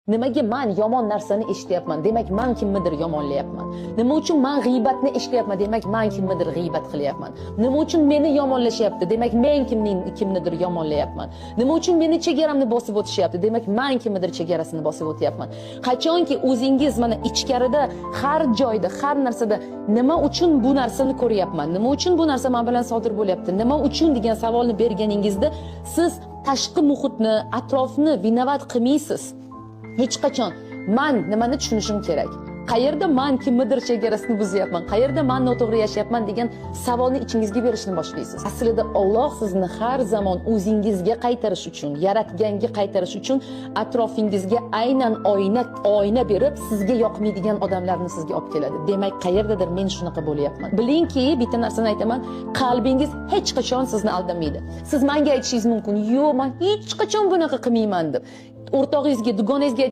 Nimaga men yomon narsani eshityapman? Demak, men kimnidir yomonlayapman. Nima uchun men g'iybatni eshityapman? Demak, men kimnidir g'iybat qilyapman. Nima uchun meni yomonlashyapti? Demak, men kimnidir yomonlayapman. Nima uchun meni chegaramni bosib o'tishyapti? Demak, men kimnidir chegarasini bosib o'tyapman. Qachonki o'zingiz mana ichkarida, har joyda, har narsada nima uchun bu narsani ko'ryapman? Nima uchun bu narsa men bilan sodir bo'lyapti? Nima uchun degan savolni berganingizda siz tashqi muhitni, atrofni vinovat qilmaysiz. Hech qachon men nimani tushunishim kerak? Qayerda men kimnidir chegarasini buzyapman? Qayerda men noto'g'ri yashayapman degan savolni ichingizga berishni boshlaysiz. Aslida Alloh sizni har zamon o'zingizga qaytarish uchun, yaratganga qaytarish uchun atrofingizga aynan oyna berib, sizga yoqmaydigan odamlarni sizga olib keladi. Demak, qayerdadir men shunaqa bo'lyapman. Bilingki, bitta narsani aytaman, qalbingiz hech qachon sizni aldamaydi. Siz menga aytishingiz mumkin, "Yo'q, men hech qachon bunaqa qilmayman" deb. O'rtog'ingizga, dugonangizga